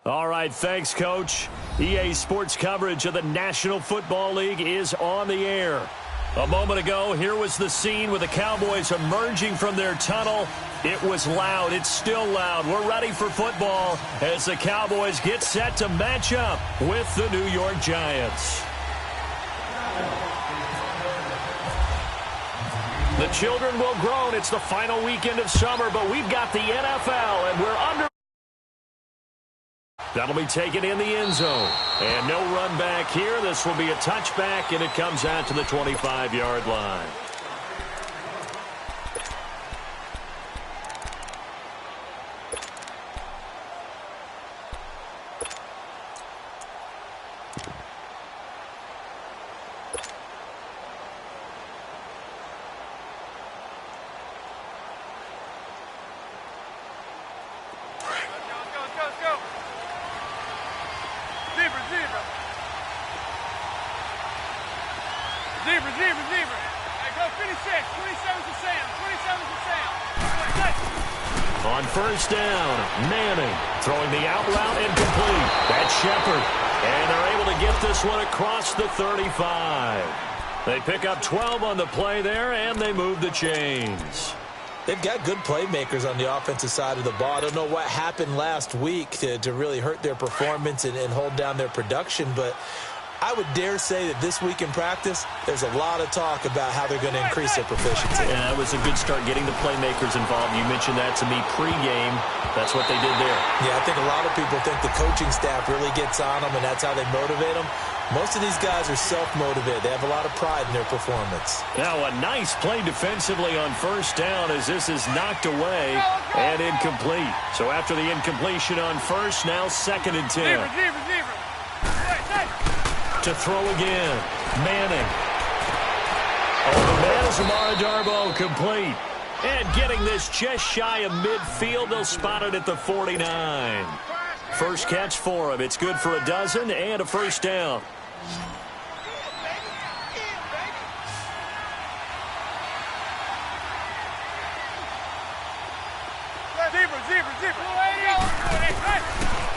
All right, thanks, Coach. EA Sports coverage of the National Football League is on the air. A moment ago, here was the scene with the Cowboys emerging from their tunnel. It was loud. It's still loud. We're ready for football as the Cowboys get set to match up with the New York Giants. The children will groan. It's the final weekend of summer, but we've got the NFL, and we're under. That'll be taken in the end zone. And no run back here. This will be a touchback, and it comes out to the 25-yard line. On first down, Manning throwing the out route incomplete. That's Shepard. And they're able to get this one across the 35. They pick up 12 on the play there, and they move the chains. They've got good playmakers on the offensive side of the ball. I don't know what happened last week to really hurt their performance and hold down their production, but I would dare say that this week in practice, there's a lot of talk about how they're going to increase their proficiency. Yeah, that was a good start getting the playmakers involved. You mentioned that to me pregame. That's what they did there. Yeah, I think a lot of people think the coaching staff really gets on them, and that's how they motivate them. Most of these guys are self-motivated. They have a lot of pride in their performance. Now a nice play defensively on first down as this is knocked away and incomplete. So after the incompletion on first, now 2nd and 10. To throw again. Manning. Oh, the man is Amara Darboh complete. And getting this just shy of midfield, they'll spot it at the 49. First catch for him. It's good for a dozen and a first down.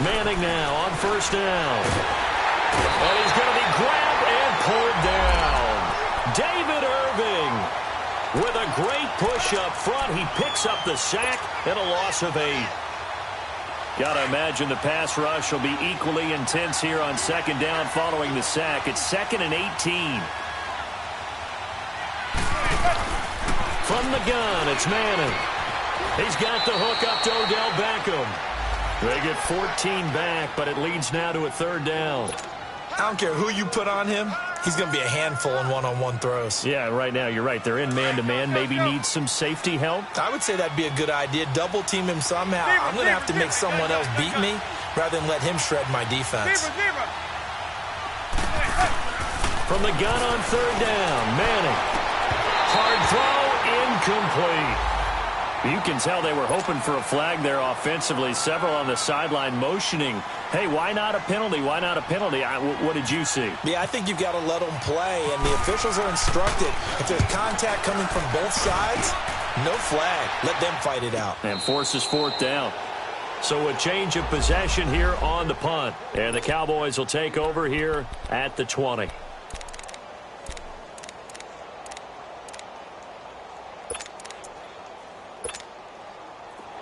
Manning now on first down. And he's going to be grabbed and pulled down. David Irving with a great push up front. He picks up the sack and a loss of 8. Got to imagine the pass rush will be equally intense here on 2nd down following the sack. It's 2nd and 18. From the gun, it's Manning. He's got the hook up to Odell Beckham. They get 14 back, but it leads now to a 3rd down. I don't care who you put on him. He's going to be a handful in one-on-one throws. Yeah, right now, you're right. They're in man-to-man. Maybe need some safety help. I would say that'd be a good idea. Double team him somehow. I'm going to have to make someone else beat me rather than let him shred my defense. From the gun on 3rd down, Manning. Hard throw, incomplete. You can tell they were hoping for a flag there offensively. Several on the sideline motioning, hey, why not a penalty? Why not a penalty? What did you see? Yeah, I think you've got to let them play, and the officials are instructed. If there's contact coming from both sides, no flag. Let them fight it out. And forces 4th down. So a change of possession here on the punt. And the Cowboys will take over here at the 20.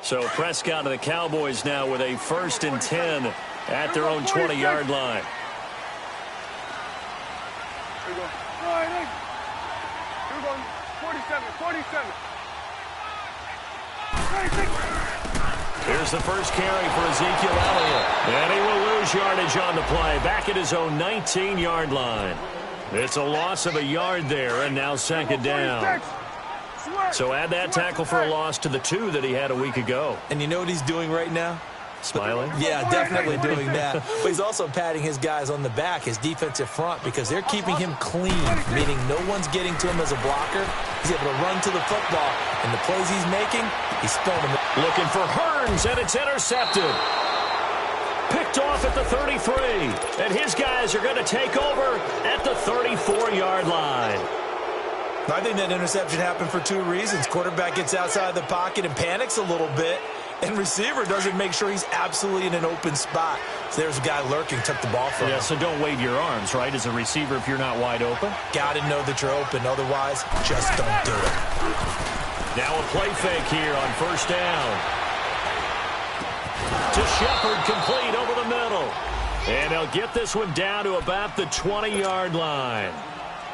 So Prescott and the Cowboys now with a 1st and 10 at their own 20-yard line. Here we go. 47. Here's the first carry for Ezekiel Elliott. And he will lose yardage on the play. Back at his own 19-yard line. It's a loss of a yard there, and now 2nd down. So add that tackle for a loss to the 2 that he had a week ago. And you know what he's doing right now? Smiling? Yeah, definitely doing that. But he's also patting his guys on the back, his defensive front, because they're keeping him clean, meaning no one's getting to him as a blocker. He's able to run to the football, and the plays he's making, he's spelling them. Looking for Hearns, and it's intercepted. Picked off at the 33, and his guys are going to take over at the 34-yard line. I think that interception happened for 2 reasons. Quarterback gets outside the pocket and panics a little bit, and receiver doesn't make sure he's absolutely in an open spot. So there's a guy lurking, took the ball from him. Yeah, so don't wave your arms, right, as a receiver if you're not wide open. Got to know that you're open. Otherwise, just don't do it. Now a play fake here on first down. To Shepard, complete over the middle. And they'll get this one down to about the 20-yard line.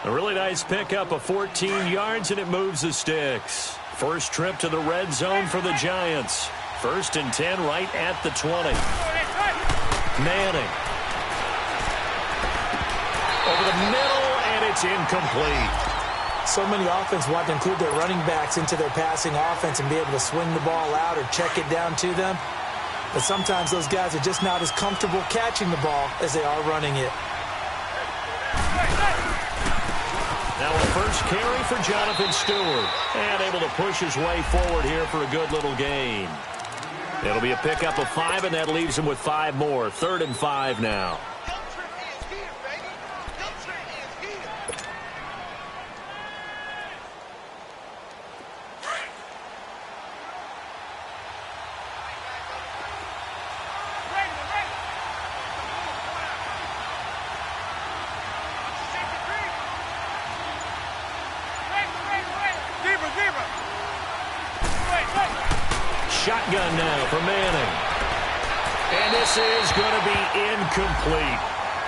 A really nice pickup of 14 yards, and it moves the sticks. First trip to the red zone for the Giants. 1st and 10 right at the 20. Manning. Over the middle, and it's incomplete. So many offenses want to include their running backs into their passing offense and be able to swing the ball out or check it down to them. But sometimes those guys are just not as comfortable catching the ball as they are running it. Now a first carry for Jonathan Stewart. And able to push his way forward here for a good little gain. It'll be a pickup of 5, and that leaves him with 5 more. 3rd and 5 now. Shotgun now for Manning. And this is going to be incomplete.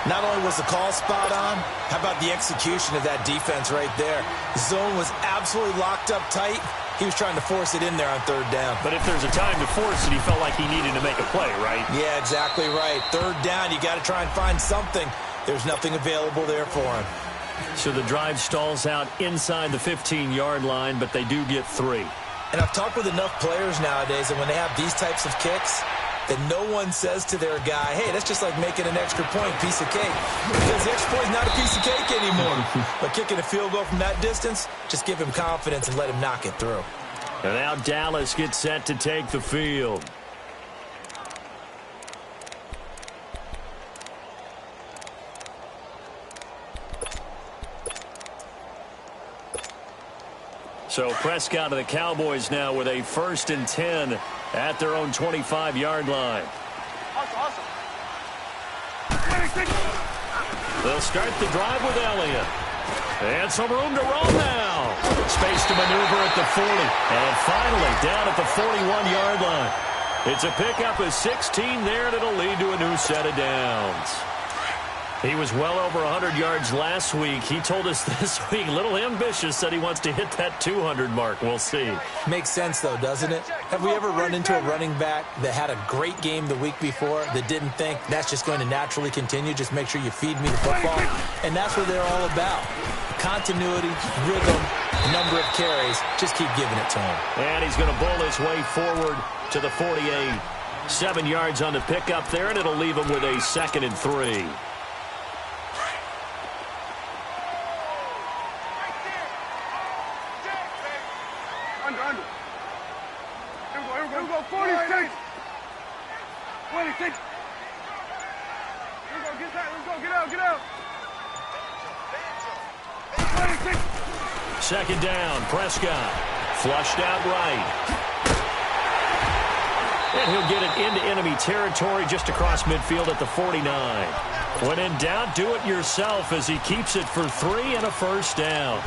Not only was the call spot on, how about the execution of that defense right there? The zone was absolutely locked up tight. He was trying to force it in there on 3rd down. But if there's a time to force it, he felt like he needed to make a play, right? Yeah, exactly right. 3rd down, you got to try and find something. There's nothing available there for him. So the drive stalls out inside the 15-yard line, but they do get 3. And I've talked with enough players nowadays that when they have these types of kicks, that no one says to their guy, hey, that's just like making an extra point, piece of cake. Because the extra point is not a piece of cake anymore. But kicking a field goal from that distance, just give him confidence and let him knock it through. And now Dallas gets set to take the field. So Prescott and the Cowboys now with a 1st and 10 at their own 25-yard line. Awesome. They'll start the drive with Elliott. And some room to roll now. Space to maneuver at the 40. And finally down at the 41-yard line. It's a pickup of 16 there, and it'll lead to a new set of downs. He was well over 100 yards last week. He told us this week, a little ambitious, said he wants to hit that 200 mark. We'll see. Makes sense, though, doesn't it? Have we ever run into a running back that had a great game the week before that didn't think that's just going to naturally continue? Just make sure you feed me the football. And that's what they're all about. Continuity, rhythm, number of carries. Just keep giving it to him. And he's going to bowl his way forward to the 48. 7 yards on the pickup there, and it'll leave him with a 2nd and 3. Under. Here we go. 46. 26. Here we go. Get that. Let's go. Get out. 26. 2nd down. Prescott flushed out right. And he'll get it into enemy territory just across midfield at the 49. When in doubt, do it yourself as he keeps it for 3 and a 1st down.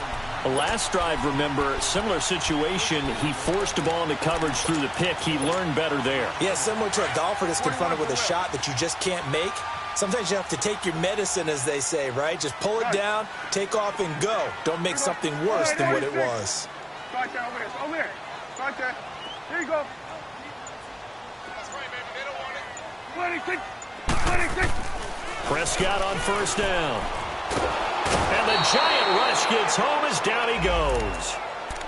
Last drive, remember, similar situation. He forced the ball into coverage through the pick. He learned better there. Yeah, similar to a golfer that's confronted with a shot that you just can't make. Sometimes you have to take your medicine, as they say, right? Just pull it down, take off, and go. Don't make something worse than what it was. Right there, over there. Right there. Here you go. That's right, baby. They don't want it. 26. Prescott on 1st down. And the giant rush gets home as down he goes.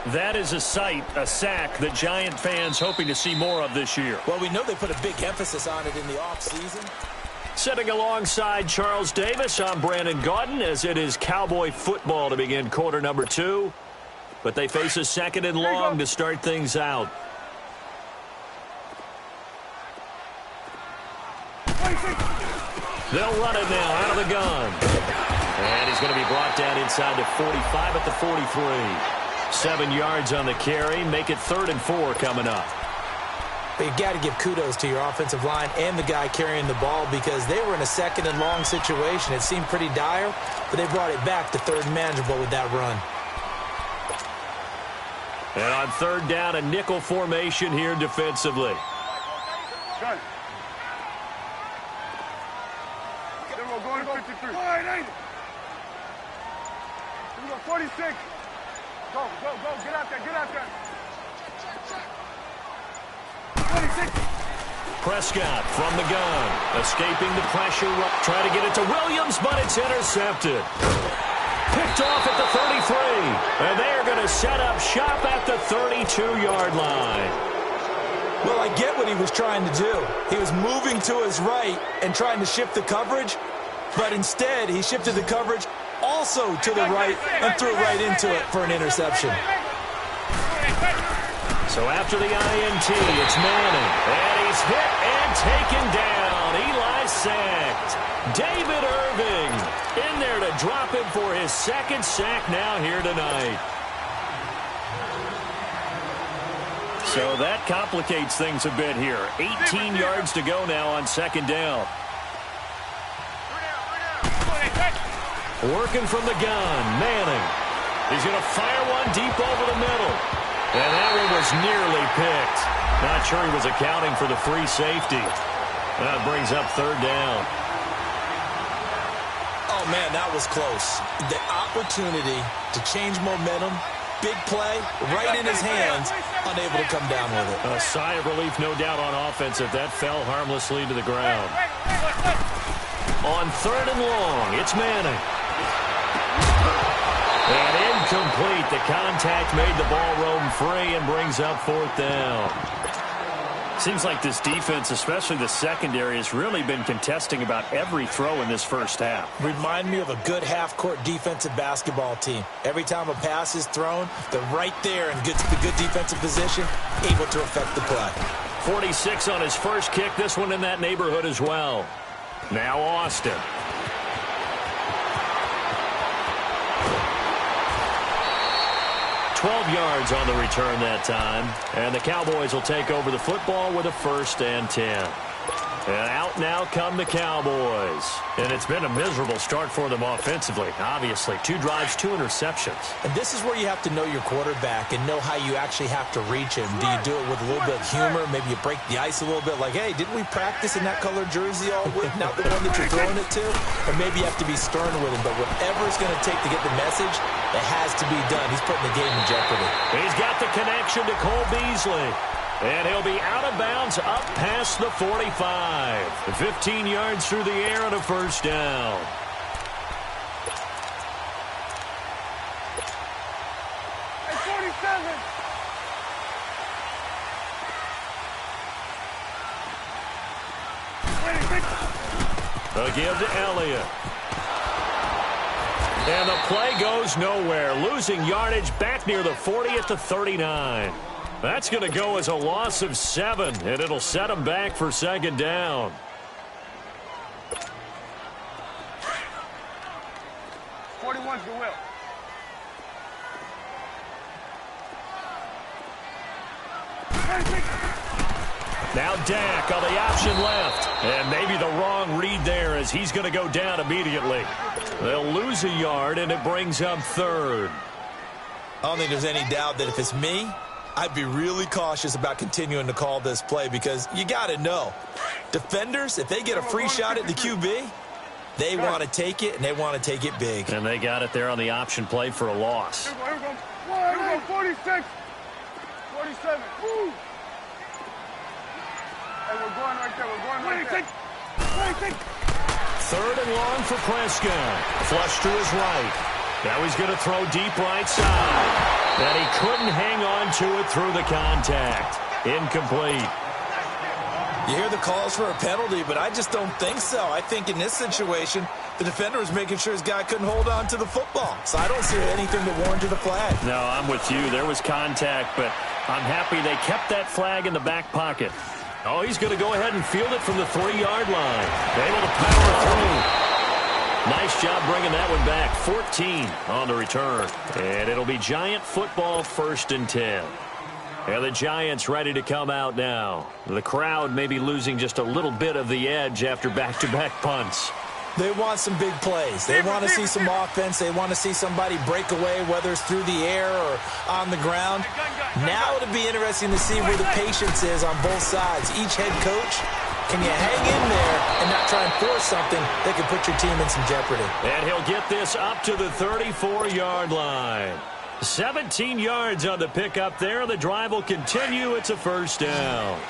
That is a sight, a sack that Giant fans hoping to see more of this year. Well, we know they put a big emphasis on it in the offseason. Sitting alongside Charles Davis, I'm Brandon Gaudin, as it is Cowboy football to begin quarter number 2. But they face a second and long to start things out. They'll run it now out of the gun. And he's going to be brought down inside the 45 at the 43. 7 yards on the carry. Make it 3rd and 4 coming up. But you got to give kudos to your offensive line and the guy carrying the ball because they were in a second and long situation. It seemed pretty dire, but they brought it back to 3rd and manageable with that run. And on 3rd down, a nickel formation here defensively. Done. Then we're going to 53. All right, 80. Here we go, 46. Go, get out there. 26. Prescott from the gun, escaping the pressure, trying to get it to Williams, but it's intercepted. Picked off at the 33, and they are going to set up shop at the 32-yard line. Well, I get what he was trying to do. He was moving to his right and trying to shift the coverage, but instead he shifted the coverage also to the right and threw right into it for an interception. So after the INT, it's Manning, and he's hit and taken down. Eli sacked. David Irving in there to drop him for his 2nd sack now here tonight. So that complicates things a bit here. 18 yards to go now on 2nd down. Working from the gun, Manning. He's going to fire one deep over the middle. And that one was nearly picked. Not sure he was accounting for the free safety. That brings up 3rd down. Oh, man, that was close. The opportunity to change momentum, big play, right in his hands, unable to come down with it. A sigh of relief, no doubt, on offense if that fell harmlessly to the ground. On 3rd and long, it's Manning. And incomplete. The contact made the ball roam free and brings up 4th down. Seems like this defense, especially the secondary, has really been contesting about every throw in this first half. Remind me of a good half-court defensive basketball team. Every time a pass is thrown, they're right there in the good defensive position, able to affect the play. 46 on his first kick. This one in that neighborhood as well. Now Austin. Yards on the return that time. And the Cowboys will take over the football with a 1st and 10. And out now come the Cowboys. And it's been a miserable start for them offensively, obviously. 2 drives, 2 interceptions. And this is where you have to know your quarterback and know how you actually have to reach him. Do you do it with a little bit of humor? Maybe you break the ice a little bit like, hey, didn't we practice in that colored jersey all week? Not the one that you're throwing it to? Or maybe you have to be stern with him. But whatever it's going to take to get the message, it has to be done. He's putting the game in jeopardy. He's got the connection to Cole Beasley. And he'll be out of bounds up past the 45. 15 yards through the air and a 1st down. Hey, 47. A give to Elliott. And the play goes nowhere. Losing yardage back near the 40 at the 39. That's going to go as a loss of 7, and it'll set them back for 2nd down. The will. Now Dak on the option left. And maybe the wrong read there as he's going to go down immediately. They'll lose a yard, and it brings up 3rd. I don't think there's any doubt that if it's me, I'd be really cautious about continuing to call this play because you got to know. Defenders, if they get a free shot at the QB, they want to take it, and they want to take it big. And they got it there on the option play for a loss. Here we go. 46. 47. Woo. Hey, we're going right there. We're going right there. 26. 3rd and long for Prescott. Flush to his right. Now he's going to throw deep right side. And he couldn't hang on to it through the contact. Incomplete. You hear the calls for a penalty, but I just don't think so. I think in this situation, the defender was making sure his guy couldn't hold on to the football. So I don't see anything that warranted a flag. No, I'm with you. There was contact, but I'm happy they kept that flag in the back pocket. Oh, he's going to go ahead and field it from the 3-yard line. Able to power through. Nice job bringing that one back. 14 on the return. And it'll be Giant football, 1st and 10. And the Giants ready to come out now. The crowd may be losing just a little bit of the edge after back-to-back punts. They want some big plays. They want to see some offense. They want to see somebody break away, whether it's through the air or on the ground. Now it'll be interesting to see where the patience is on both sides. Each head coach, can you hang in there and not try and force something that could put your team in some jeopardy? And he'll get this up to the 34-yard line. 17 yards on the pickup there. The drive will continue. It's a 1st down.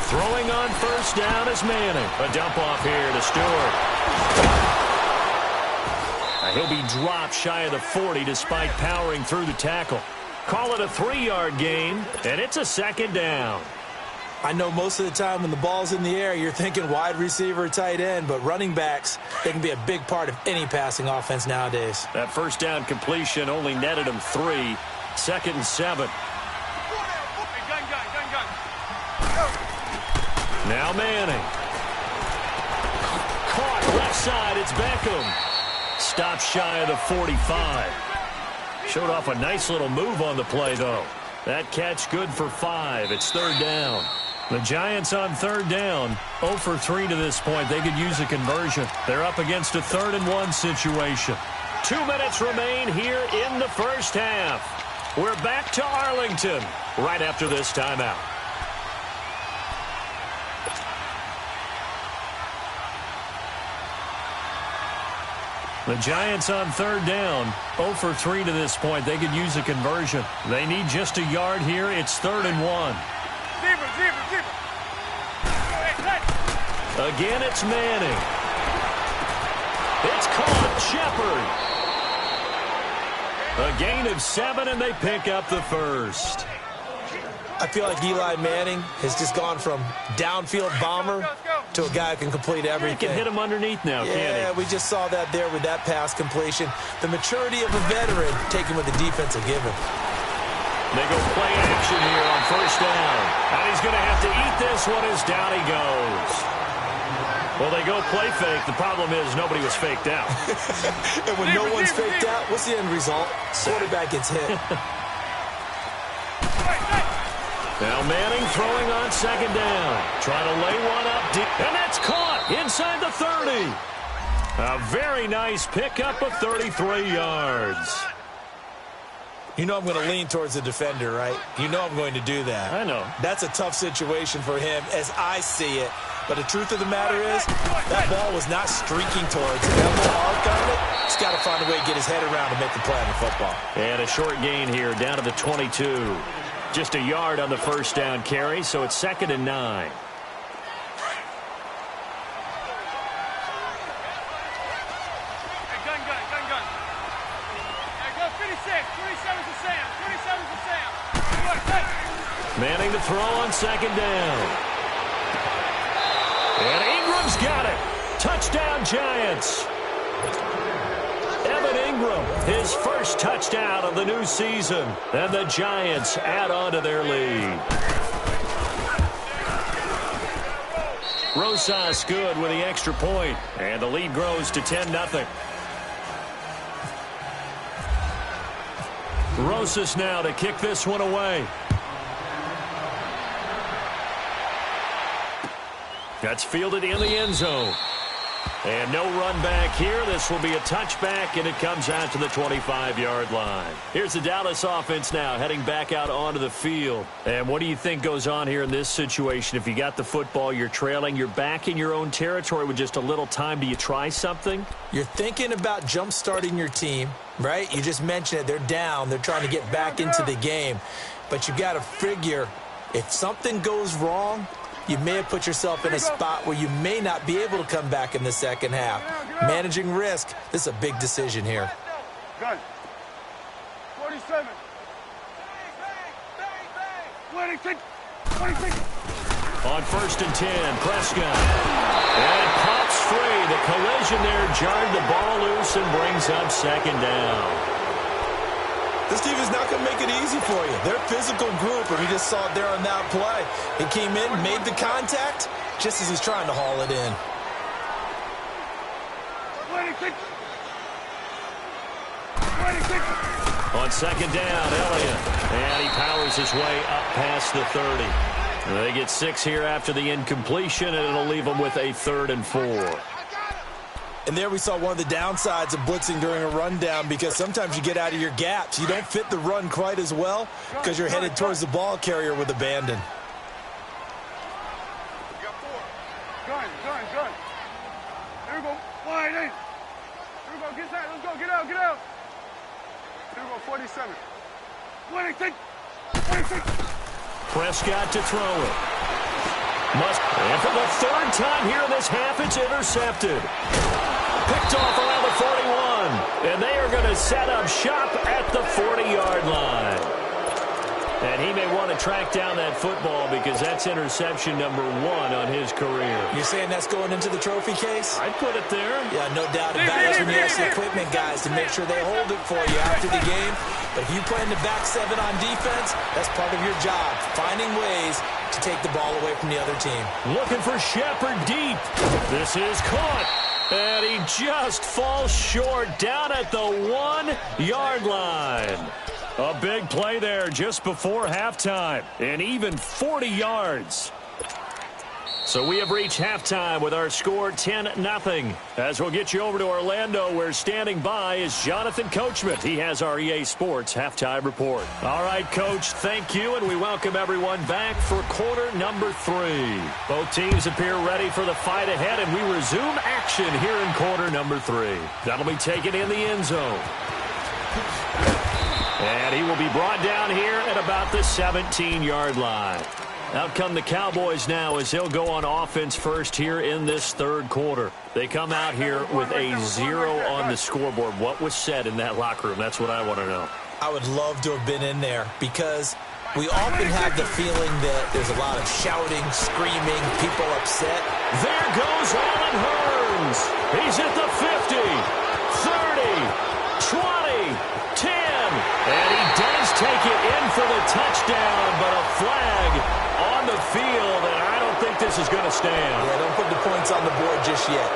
Throwing on 1st down is Manning. A dump off here to Stewart. He'll be dropped shy of the 40 despite powering through the tackle. Call it a 3-yard gain, and it's a 2nd down. I know most of the time when the ball's in the air, you're thinking wide receiver, tight end, but running backs, they can be a big part of any passing offense nowadays. That 1st down completion only netted him 3. 2nd and 7. Now Manning. Caught left side. It's Beckham. Stopped shy of the 45. Showed off a nice little move on the play, though. That catch good for 5. It's 3rd down. The Giants on 3rd down. 0 for 3 to this point. They could use a conversion. They're up against a 3rd and 1 situation. 2 minutes remain here in the 1st half. We're back to Arlington right after this timeout. The Giants on 3rd down. 0 for 3 to this point. They could use a conversion. They need just a yard here. It's 3rd and 1. Again, it's Manning. It's caught. Shepard. A gain of 7, and they pick up the 1st. I feel like Eli Manning has just gone from downfield bomber to a guy who can complete everything. He can hit him underneath now, can't he? Yeah, we just saw that there with that pass completion. The maturity of a veteran taken with the defense will give him. They go play action here on 1st down. And he's going to have to eat this one as down he goes. Well, they go play fake. The problem is nobody was faked out. And when no one's faked out, what's the end result? Quarterback gets hit. Now Manning throwing on 2nd down. Trying to lay one up deep. And that's caught inside the 30. A very nice pickup of 33 yards. You know I'm going to lean towards the defender, right? You know I'm going to do that. I know. That's a tough situation for him as I see it. But the truth of the matter is, that ball was not streaking towards him. That little arc on it, he's got to find a way to get his head around to make the play on the football. And a short gain here down to the 22. Just a yard on the 1st down carry, so it's 2nd and 9. Manning to throw on 2nd down. And Ingram's got it. Touchdown, Giants. Evan Ingram, his first touchdown of the new season. And the Giants add on to their lead. Rosas good with the extra point. And the lead grows to 10-0. Rosas now to kick this one away. That's fielded in the end zone. And no run back here. This will be a touchback, and it comes out to the 25-yard line. Here's the Dallas offense now heading back out onto the field. And what do you think goes on here in this situation? If you got the football, you're trailing, you're back in your own territory with just a little time. Do you try something? You're thinking about jump-starting your team, right? You just mentioned it. They're down. They're trying to get back into the game. But you got to figure if something goes wrong, you may have put yourself in a spot where you may not be able to come back in the second half. managing risk. This is a big decision here. Gun. 47. 26. 26. On 1st and 10, Prescott. And it pops free. The collision there jarred the ball loose and brings up 2nd down. This team is not going to make it easy for you. They're a physical group, and we just saw it there on that play. He came in, made the contact, just as he's trying to haul it in. 26. 26. On 2nd down, Elliott. And he powers his way up past the 30. They get 6 here after the incompletion, and it'll leave them with a 3rd and 4. And there we saw one of the downsides of blitzing during a rundown, because sometimes you get out of your gaps. You don't fit the run quite as well because you're headed towards the ball carrier with abandon. Gun. Here we go. Wide in. Here we go. Get inside. Let's go. Get out. Here we go. 47. 26. 26. Prescott to throw it. And for the 3rd time here in this half, it's intercepted. Picked off around the 41. And they are going to set up shop at the 40-yard line. And he may want to track down that football because that's interception number 1 on his career. You're saying that's going into the trophy case? I'd put it there. Yeah, no doubt about it. That's when you ask the equipment guys to make sure they hold it for you after the game. But if you play in the back 7 on defense, that's part of your job, finding ways to take the ball away from the other team. Looking for Shepard deep. This is caught. And he just falls short down at the 1-yard line. A big play there just before halftime. And even 40 yards. So we have reached halftime with our score 10-0. As we'll get you over to Orlando, where standing by is Jonathan Coachman. He has our EA Sports halftime report. All right, Coach, thank you, and we welcome everyone back for quarter number 3. Both teams appear ready for the fight ahead, and we resume action here in quarter number 3. That'll be taken in the end zone. And he will be brought down here at about the 17-yard line. Out come the Cowboys now as they'll go on offense first here in this 3rd quarter. They come out here with a 0 on the scoreboard. What was said in that locker room? That's what I want to know. I would love to have been in there because we often have the feeling that there's a lot of shouting, screaming, people upset. There goes Allen Hurns. He's at the 50, 30, 20, 10. And he does take it in for the touchdown, but a flag on the field, and I don't think this is going to stand. Yeah, don't put the points on the board just yet.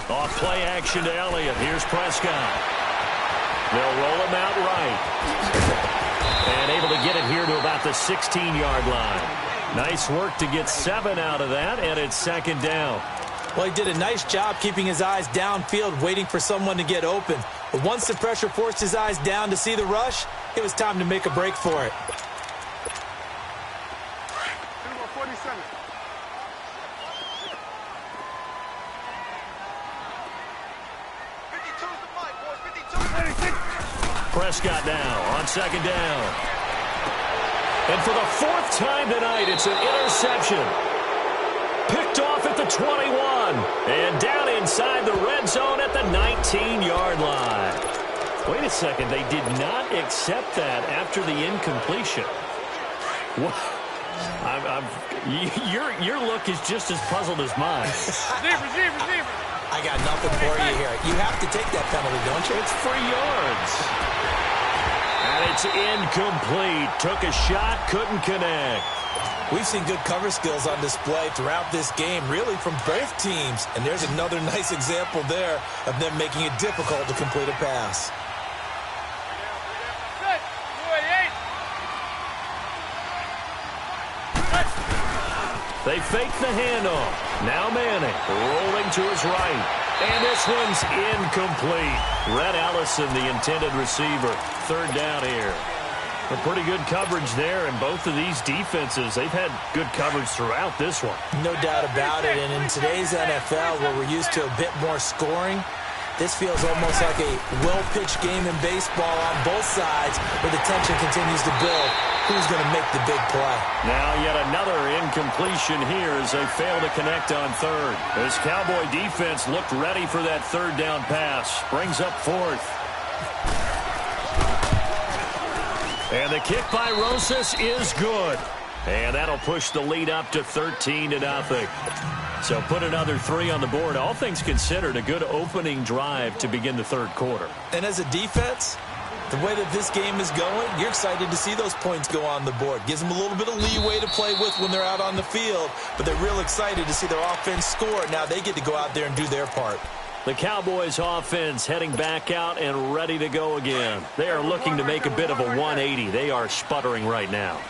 Off play action to Elliott. Here's Prescott. They'll roll him out right. And able to get it here to about the 16-yard line. Nice work to get 7 out of that, and it's 2nd down. Well, he did a nice job keeping his eyes downfield, waiting for someone to get open. But once the pressure forced his eyes down to see the rush, it was time to make a break for it. 47. Prescott now on 2nd down. And for the 4th time tonight, it's an interception. Picked off at the 21. And down inside the red zone at the 19-yard line. Wait a second. They did not accept that after the incompletion. What? Your look is just as puzzled as mine. Receiver. I got nothing for you here. You have to take that penalty, don't you? It's 3 yards. And it's incomplete. Took a shot, couldn't connect. We've seen good cover skills on display throughout this game, really from both teams. And there's another nice example there of them making it difficult to complete a pass. They fake the handoff. Now Manning rolling to his right. And this one's incomplete. Red Allison, the intended receiver. Third down here. A pretty good coverage there, and both of these defenses, they've had good coverage throughout this one. No doubt about it, and in today's NFL, where we're used to a bit more scoring, this feels almost like a well-pitched game in baseball on both sides, where the tension continues to build. Who's going to make the big play? Now yet another incompletion here as they fail to connect on third. This Cowboy defense looked ready for that third down pass. Brings up fourth. And the kick by Rosas is good. And that'll push the lead up to 13-0. So put another 3 on the board. All things considered, a good opening drive to begin the third quarter. And as a defense, the way that this game is going, you're excited to see those points go on the board. Gives them a little bit of leeway to play with when they're out on the field, but they're real excited to see their offense score. Now they get to go out there and do their part. The Cowboys offense heading back out and ready to go again. They are looking to make a bit of a 180. They are sputtering right now.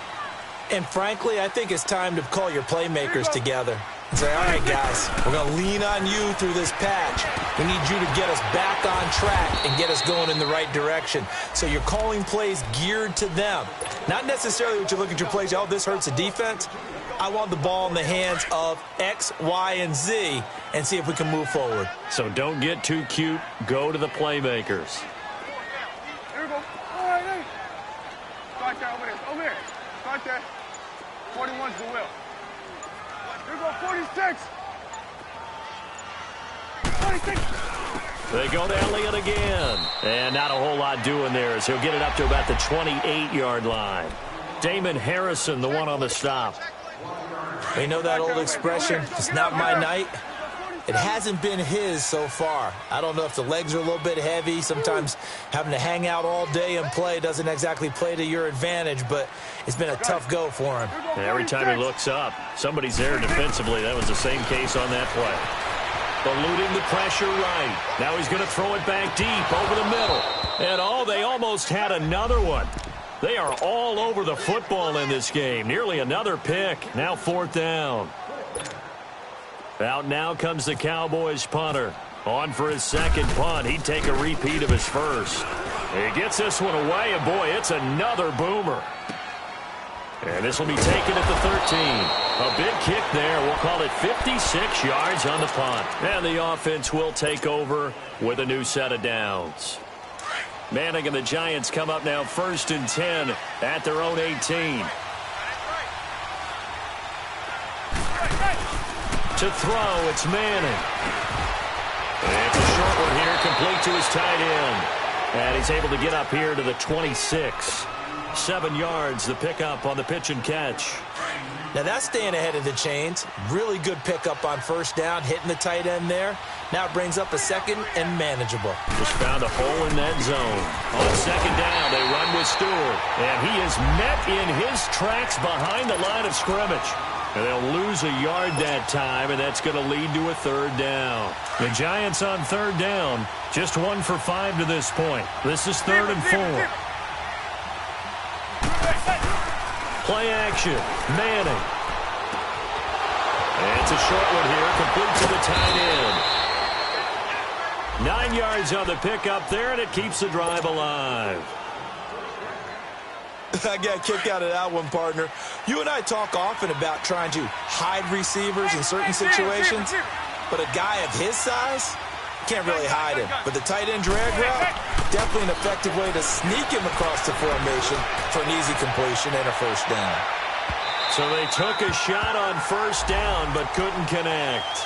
And frankly, I think it's time to call your playmakers together and say, all right, guys, we're going to lean on you through this patch. We need you to get us back on track and get us going in the right direction. So you're calling plays geared to them. Not necessarily what you look at your plays, oh, this hurts the defense. I want the ball in the hands of X, Y, and Z and see if we can move forward. So don't get too cute. Go to the playmakers. Here we go. All right, hey. Start there over there. Over there. Start there. 41's the will. Here we go. 46. 46. They go to Elliott again. And not a whole lot doing there as he'll get it up to about the 28-yard line. Damon Harrison, the one on the stop. You know that old expression, it's not my night? It hasn't been his so far. I don't know if the legs are a little bit heavy. Sometimes having to hang out all day and play doesn't exactly play to your advantage, but it's been a tough go for him. And every time he looks up, somebody's there defensively. That was the same case on that play. Eluding the pressure right. Now he's going to throw it back deep over the middle. And they almost had another one. They are all over the football in this game. Nearly another pick. Now fourth down. Out now comes the Cowboys punter. On for his second punt. He'd take a repeat of his first. He gets this one away, and boy, it's another boomer. And this will be taken at the 13. A big kick there. We'll call it 56 yards on the punt. And the offense will take over with a new set of downs. Manning and the Giants come up now 1st and 10 at their own 18. To throw, it's Manning. And it's a short one here, complete to his tight end. And he's able to get up here to the 26. 7 yards, the pickup on the pitch and catch. Now that's staying ahead of the chains. Really good pickup on first down, hitting the tight end there. Now it brings up a second and manageable. Just found a hole in that zone. On second down, they run with Stewart. And he is met in his tracks behind the line of scrimmage. And they'll lose a yard that time, and that's going to lead to a third down. The Giants on third down, just 1 for 5 to this point. This is 3rd and 4. Play action, Manning. And it's a short one here, complete to the tight end. 9 yards on the pickup there, and it keeps the drive alive. I got a kick out of that one, partner. You and I talk often about trying to hide receivers in certain situations, but a guy of his size can't really hide him. But the tight end drag route, definitely an effective way to sneak him across the formation for an easy completion and a first down. So they took a shot on first down but couldn't connect.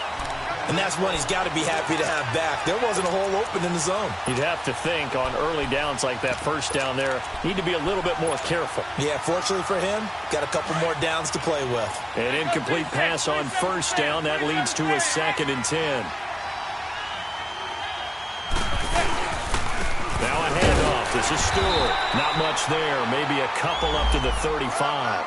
And that's one he's got to be happy to have back. There wasn't a hole open in the zone. You'd have to think on early downs like that first down there, need to be a little bit more careful. Yeah, fortunately for him, got a couple more downs to play with. An incomplete pass on first down. That leads to a 2nd and 10. Now a handoff. This is Stewart. Not much there. Maybe a couple up to the 35.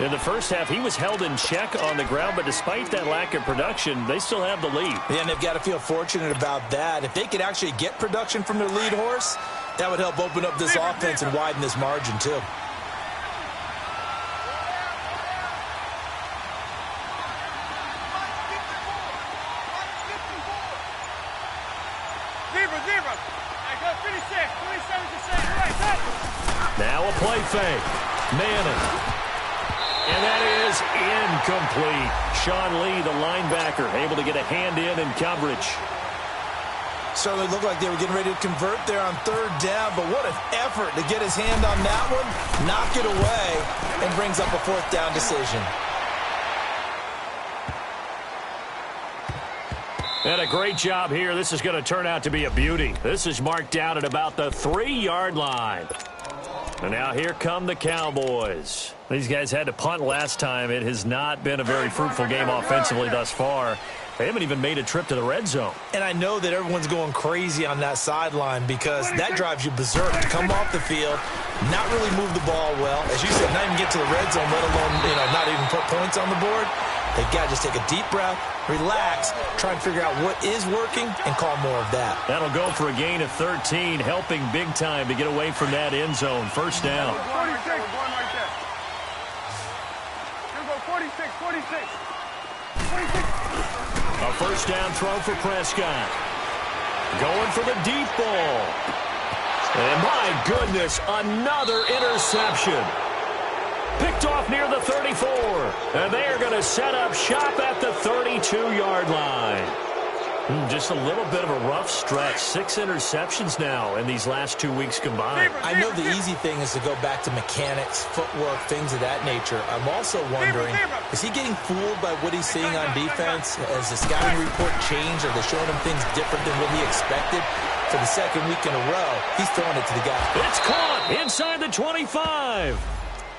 In the first half, he was held in check on the ground, but despite that lack of production, they still have the lead. Yeah, and they've got to feel fortunate about that. If they could actually get production from their lead horse, that would help open up this offense and widen this margin, too. play fake. Manning. And that is incomplete. Sean Lee, the linebacker, able to get a hand in coverage. Certainly looked like they were getting ready to convert there on third down, but what an effort to get his hand on that one, knock it away, and brings up a fourth down decision. And a great job here. This is going to turn out to be a beauty. This is marked down at about the 3-yard line. And now here come the Cowboys. These guys had to punt last time. It has not been a very fruitful game offensively thus far. They haven't even made a trip to the red zone. And I know that everyone's going crazy on that sideline because that drives you berserk. To come off the field, not really move the ball well. As you said, not even get to the red zone, let alone, not even put points on the board. They've got to just take a deep breath, relax, try and figure out what is working, and call more of that. That'll go for a gain of 13, helping big time to get away from that end zone. First down. 46, going right there. Here go 46, 46. 46. A first down throw for Prescott. Going for the deep ball. And my goodness, another interception. Picked off near the 34. And they are going to set up shop at the 32-yard line. Just a little bit of a rough stretch. 6 interceptions now in these last 2 weeks combined. I know the easy thing is to go back to mechanics, footwork, things of that nature. I'm also wondering, is he getting fooled by what he's seeing on defense? Has the scouting report changed? Are they showing him things different than what he expected? For the second week in a row, he's throwing it to the guy. It's caught inside the 25.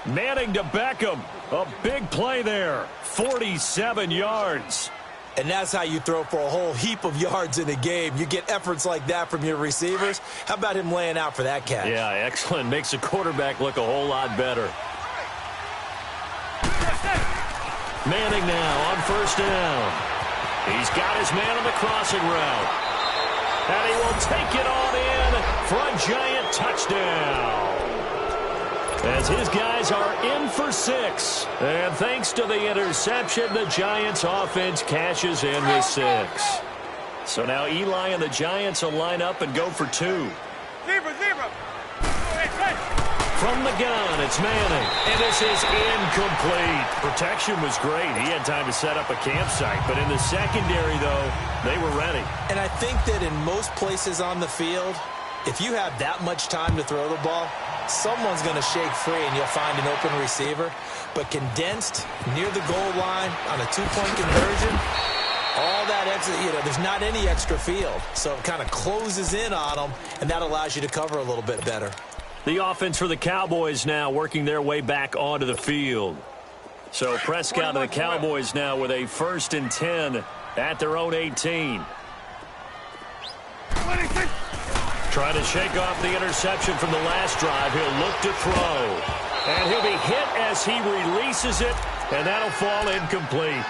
Manning to Beckham. A big play there. 47 yards. And that's how you throw for a whole heap of yards in a game. You get efforts like that from your receivers. How about him laying out for that catch? Yeah, excellent. Makes the quarterback look a whole lot better. Manning now on first down. He's got his man on the crossing route. And he will take it on in for a giant touchdown. As his guys are in for 6. And thanks to the interception, the Giants offense cashes in with 6. So now Eli and the Giants will line up and go for 2. Zebra. From the gun, it's Manning. And this is incomplete. Protection was great. He had time to set up a campsite. But in the secondary, though, they were ready. And I think that in most places on the field, if you have that much time to throw the ball, someone's going to shake free and you'll find an open receiver. But condensed near the goal line on a 2-point conversion, all that extra, there's not any extra field. So it kind of closes in on them, and that allows you to cover a little bit better. The offense for the Cowboys now working their way back onto the field. So Prescott and the Cowboys now with a 1st and 10 at their own 18. Trying to shake off the interception from the last drive. He'll look to throw. And he'll be hit as he releases it, and that'll fall incomplete.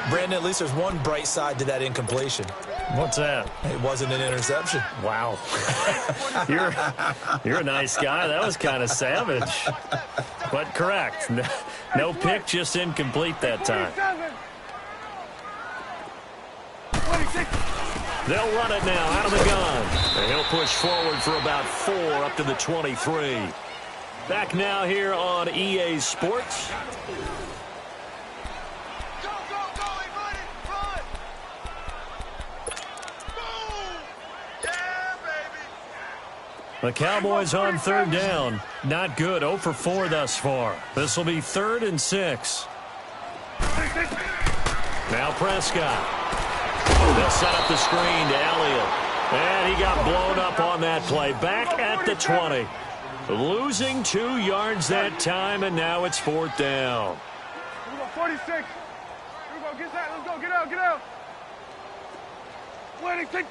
Brandon, at least there's one bright side to that incompletion. What's that? It wasn't an interception. Wow. You're a nice guy. That was kind of savage. But correct. No pick, just incomplete that time. 26. They'll run it now out of the gun. And he'll push forward for about 4 up to the 23. Back now here on EA Sports. The Cowboys on 3rd down. Not good. 0 for 4 thus far. This will be 3rd and 6. Now Prescott. They'll set up the screen to Elliott. And he got blown up on that play. Back at the 20. Losing 2 yards that time, and now it's 4th down. Here we go, 46. Here we go, get that. Let's go, get out. Winning, take.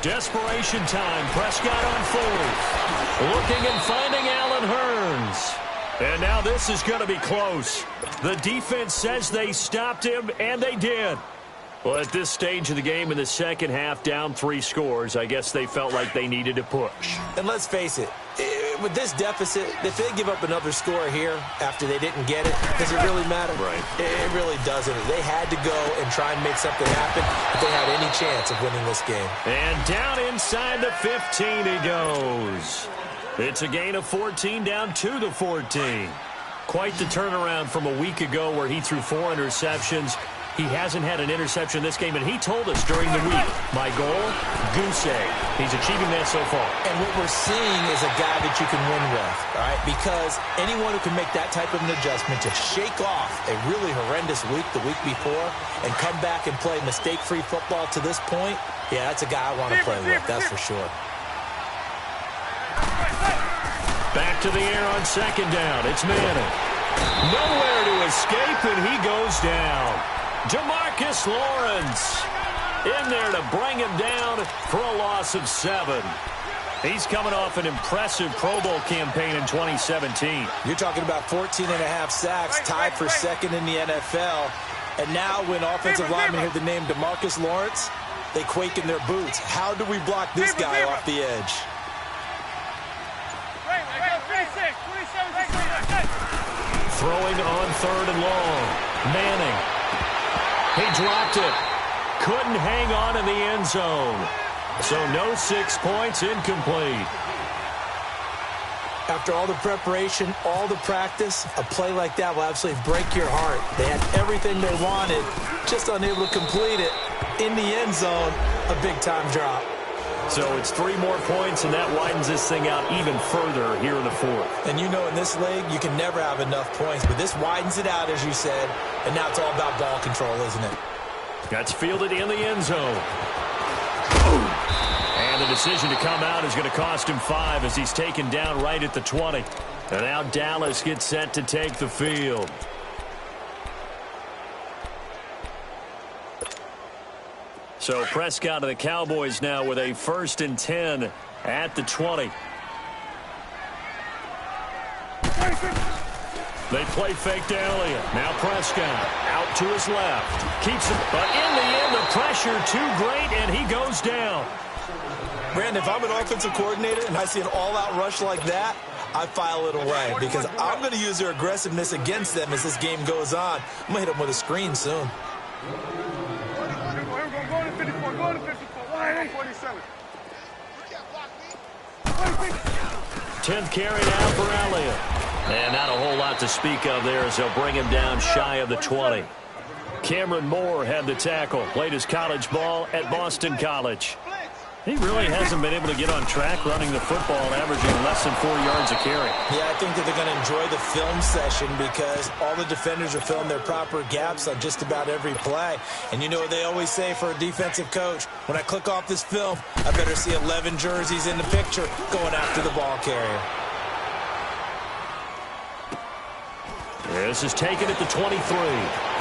Desperation time. Prescott on 4th. Looking and finding Allen Hurns. And now this is going to be close. The defense says they stopped him, and they did. Well, at this stage of the game in the second half, down 3 scores, I guess they felt like they needed to push. And let's face it, with this deficit, if they give up another score here after they didn't get it, does it really matter? Right. It really doesn't. They had to go and try and make something happen if they had any chance of winning this game. And down inside the 15 he goes. It's a gain of 14 down to the 14. Quite the turnaround from a week ago where he threw 4 interceptions. He hasn't had an interception this game, and he told us during the week, my goal, goose egg. He's achieving that so far. And what we're seeing is a guy that you can win with, all right? Because anyone who can make that type of an adjustment to shake off a really horrendous week the week before and come back and play mistake-free football to this point, yeah, that's a guy I want to play with, that's for sure. Back to the air on second down. It's Manning. Nowhere to escape, and he goes down. Demarcus Lawrence in there to bring him down for a loss of 7. He's coming off an impressive Pro Bowl campaign in 2017. You're talking about 14.5 sacks, tied for second in the NFL. And now when offensive linemen hear the name Demarcus Lawrence, they quake in their boots. How do we block this guy off the edge? Throwing on 3rd and long. Manning. He dropped it. Couldn't hang on in the end zone. So no 6 points, incomplete. After all the preparation, all the practice, a play like that will absolutely break your heart. They had everything they wanted, just unable to complete it. In the end zone, a big-time drop. So it's 3 more points, and that widens this thing out even further here in the 4th. And you know in this league, you can never have enough points, but this widens it out, as you said, and now it's all about ball control, isn't it? That's fielded in the end zone. And the decision to come out is going to cost him 5 as he's taken down right at the 20. And now Dallas gets set to take the field. So Prescott and the Cowboys now with a 1st and 10 at the 20. They play fake to Elliott. Now Prescott out to his left. Keeps it, but in the end, the pressure too great, and he goes down. Brandon, if I'm an offensive coordinator and I see an all-out rush like that, I file it away because I'm going to use their aggressiveness against them as this game goes on. I'm going to hit them with a screen soon. Go to 54, go to 54. Wide 47. 10th carry now for Elliott. And not a whole lot to speak of there as they'll bring him down shy of the 20. Cameron Moore had the tackle. Played his college ball at Boston College. He really hasn't been able to get on track running the football, averaging less than 4 yards a carry. Yeah, I think that they're going to enjoy the film session because all the defenders are filling their proper gaps on just about every play. And you know what they always say for a defensive coach? When I click off this film, I better see 11 jerseys in the picture going after the ball carrier. This is taken at the 23.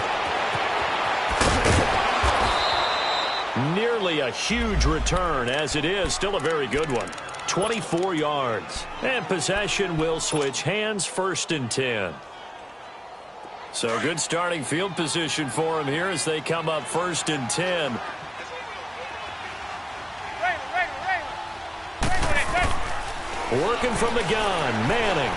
Nearly a huge return, as it is still a very good one. 24 yards. And possession will switch hands, 1st and 10. So good starting field position for him here as they come up 1st and 10. Working from the gun, Manning.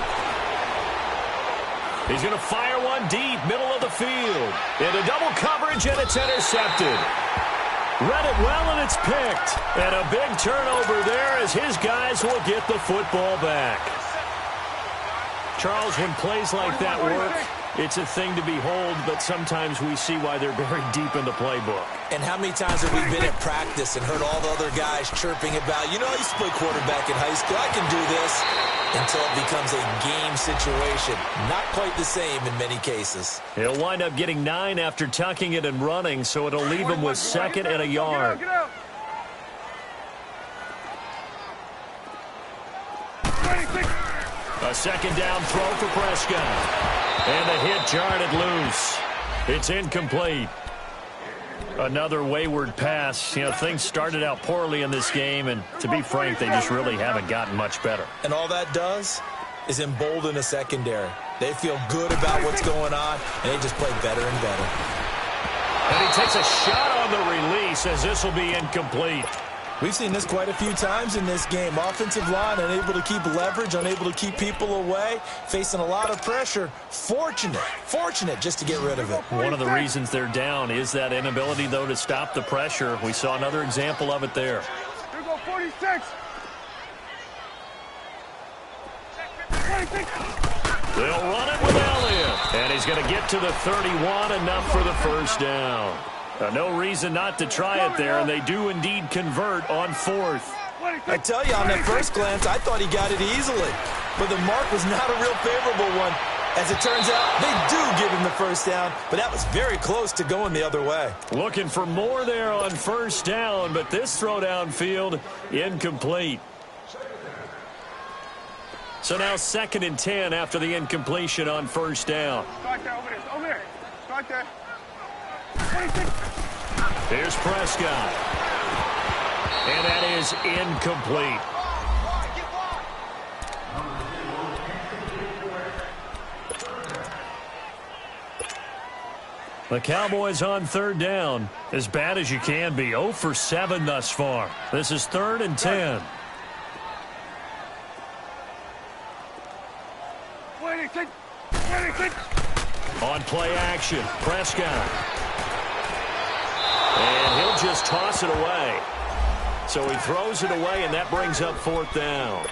He's going to fire one deep, middle of the field. Into double coverage, and it's intercepted. Read it well, and it's picked. And a big turnover there as his guys will get the football back. Charles, when plays like that work, it's a thing to behold, but sometimes we see why they're very deep in the playbook. And how many times have we been at practice and heard all the other guys chirping about, you know, I used to play quarterback in high school, I can do this, until it becomes a game situation. Not quite the same in many cases. He'll wind up getting 9 after tucking it and running, so it'll leave him with 2nd and a yard. A 2nd down throw for Prescott. And the hit jarred it loose. It's incomplete. Another wayward pass. You know, things started out poorly in this game, and to be frank, they just really haven't gotten much better. And all that does is embolden a secondary. They feel good about what's going on, and they just play better and better. And he takes a shot on the release as this will be incomplete. We've seen this quite a few times in this game. Offensive line unable to keep leverage, unable to keep people away, facing a lot of pressure. Fortunate just to get rid of it. One of the reasons they're down is that inability, though, to stop the pressure. We saw another example of it there. Here we go, 46. They'll run it with Elliott. And he's going to get to the 31, enough for the first down. No reason not to try it there, and they do indeed convert on 4th. I tell you, on that first glance, I thought he got it easily. But the mark was not a real favorable one. As it turns out, they do give him the first down, but that was very close to going the other way. Looking for more there on first down, but this throw downfield incomplete. So now 2nd and 10 after the incompletion on first down. Start there, over there. Start there. Here's Prescott. And that is incomplete. The Cowboys on 3rd down. As bad as you can be. 0 for 7 thus far. This is 3rd and 10. On play action, Prescott. And he'll just toss it away. So he throws it away, and that brings up 4th down.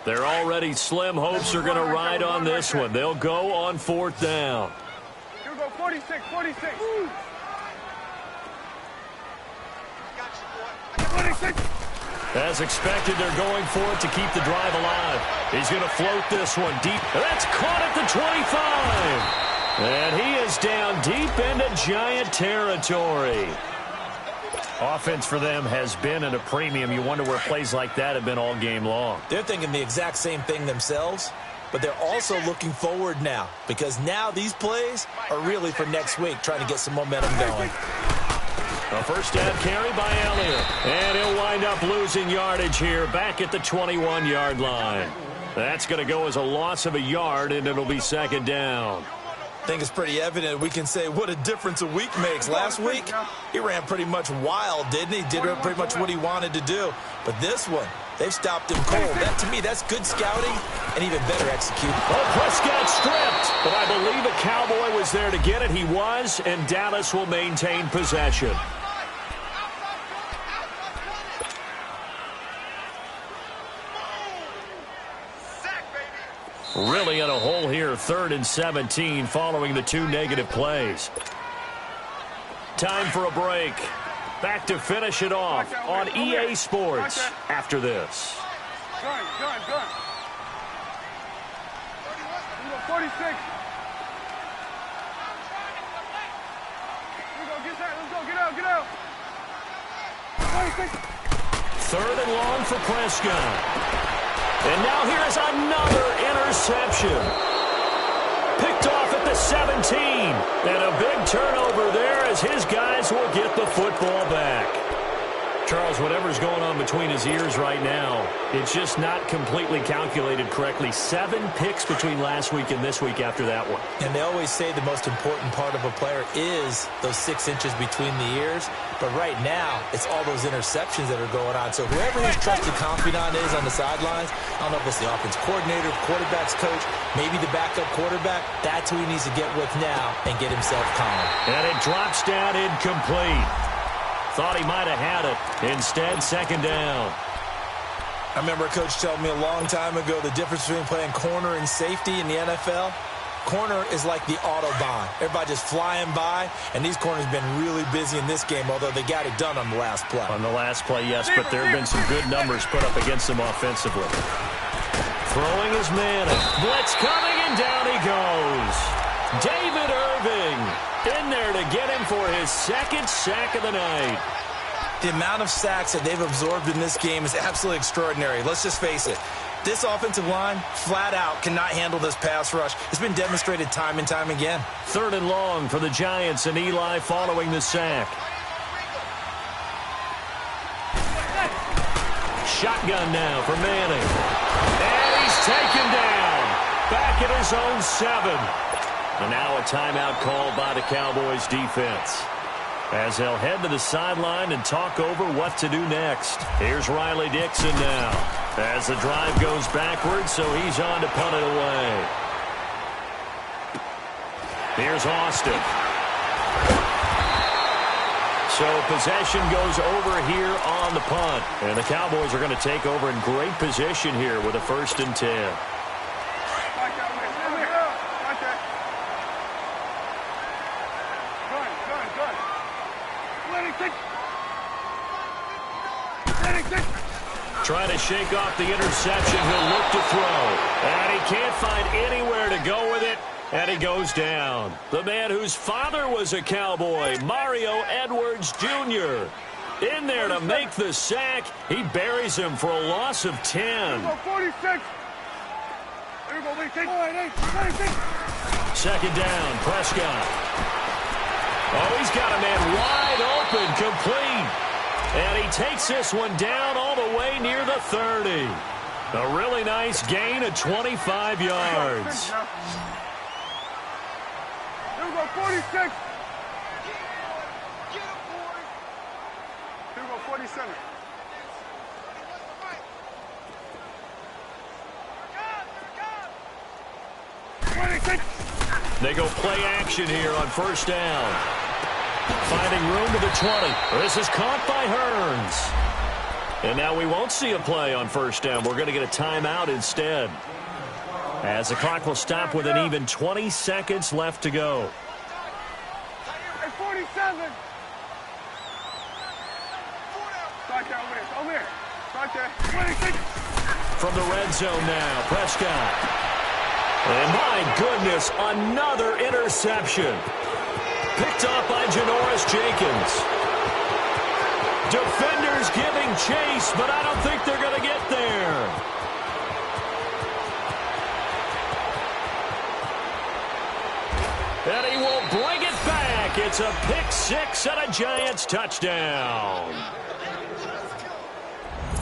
Their already slim hopes are going to ride on this one. They'll go on 4th down. Here we go, 46. As expected, they're going for it to keep the drive alive. He's going to float this one deep. That's caught at the 25. And he is down deep into Giant territory. Offense for them has been at a premium. You wonder where plays like that have been all game long. They're thinking the exact same thing themselves, but they're also looking forward now, because now these plays are really for next week, trying to get some momentum going. A first down carry by Elliott. And he'll wind up losing yardage here back at the 21-yard line. That's going to go as a loss of a yard, and it'll be 2nd down. I think it's pretty evident. We can say what a difference a week makes. Last week, he ran pretty much wild, didn't he? Did pretty much what he wanted to do. But this one, they've stopped him cold. That, to me, that's good scouting and even better execution. Oh, Prescott stripped. But I believe a Cowboy was there to get it. He was, and Dallas will maintain possession. Really in a hole here, 3rd and 17 following the 2 negative plays. Time for a break. Back to finish it off on EA Sports after this. Gun. 46. Here we go, get that, let's go, get out. 46. 3rd and long for Prescott. And now here's another interception. Picked off at the 17. And a big turnover there as his guys will get the football back. Charles, whatever's going on between his ears right now, it's just not completely calculated correctly. 7 picks between last week and this week after that one. And they always say the most important part of a player is those 6 inches between the ears. But right now, it's all those interceptions that are going on. So whoever his trusted confidant is on the sidelines, I don't know if it's the offense coordinator, quarterback's coach, maybe the backup quarterback, that's who he needs to get with now and get himself calm. And it drops down incomplete. Thought he might have had it. Instead, 2nd down. I remember a coach telling me a long time ago the difference between playing corner and safety in the NFL. Corner is like the Autobahn. Everybody just flying by, and these corners have been really busy in this game, although they got it done on the last play. On the last play, yes, but there have been some good numbers put up against them offensively. Throwing his man. Blitz coming, and down he goes. David Irving in there to get him for his 2nd sack of the night. The amount of sacks that they've absorbed in this game is absolutely extraordinary. Let's just face it. This offensive line, flat out, cannot handle this pass rush. It's been demonstrated time and time again. 3rd and long for the Giants, and Eli following the sack. Shotgun now for Manning. And he's taken down. Back at his own 7. And now a timeout called by the Cowboys defense, as they'll head to the sideline and talk over what to do next. Here's Riley Dixon now, as the drive goes backwards, so he's on to punt it away. Here's Austin. So possession goes over here on the punt. And the Cowboys are going to take over in great position here with a 1st and 10. Trying to shake off the interception. He'll look to throw. And he can't find anywhere to go with it. And he goes down. The man whose father was a Cowboy, Mario Edwards Jr. In there to make the sack. He buries him for a loss of 10. 46. Second down, Prescott. Oh, he's got a man wide open, complete. And he takes this one down all the way near the 30. A really nice gain of 25 yards. Here we go, 46. Here we go, 47. They go play action here on 1st down. Finding room to the 20. This is caught by Hearns. And now we won't see a play on 1st down. We're going to get a timeout instead. As the clock will stop with an even 20 seconds left to go. Hey, 47. Start there, over here. Start there. 26. From the red zone now, Prescott. And my goodness, another interception. Picked off by Janoris Jenkins. Defenders giving chase, but I don't think they're going to get there. And he will bring it back. It's a pick 6 and a Giants touchdown.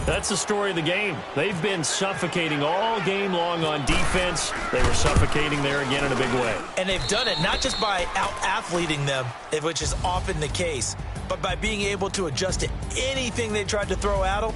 That's the story of the game. They've been suffocating all game long on defense. They were suffocating there again in a big way. And they've done it not just by out-athleting them, which is often the case, but by being able to adjust to anything they tried to throw at them.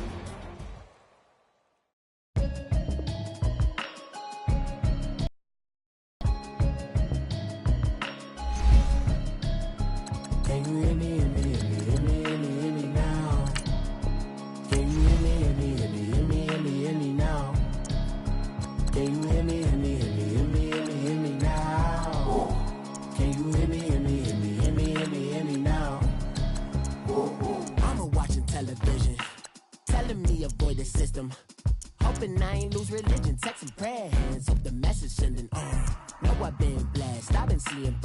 Hoping I ain't lose religion, text and prayer hands. Hope the message sending on. Know I've been blessed, I've been seeing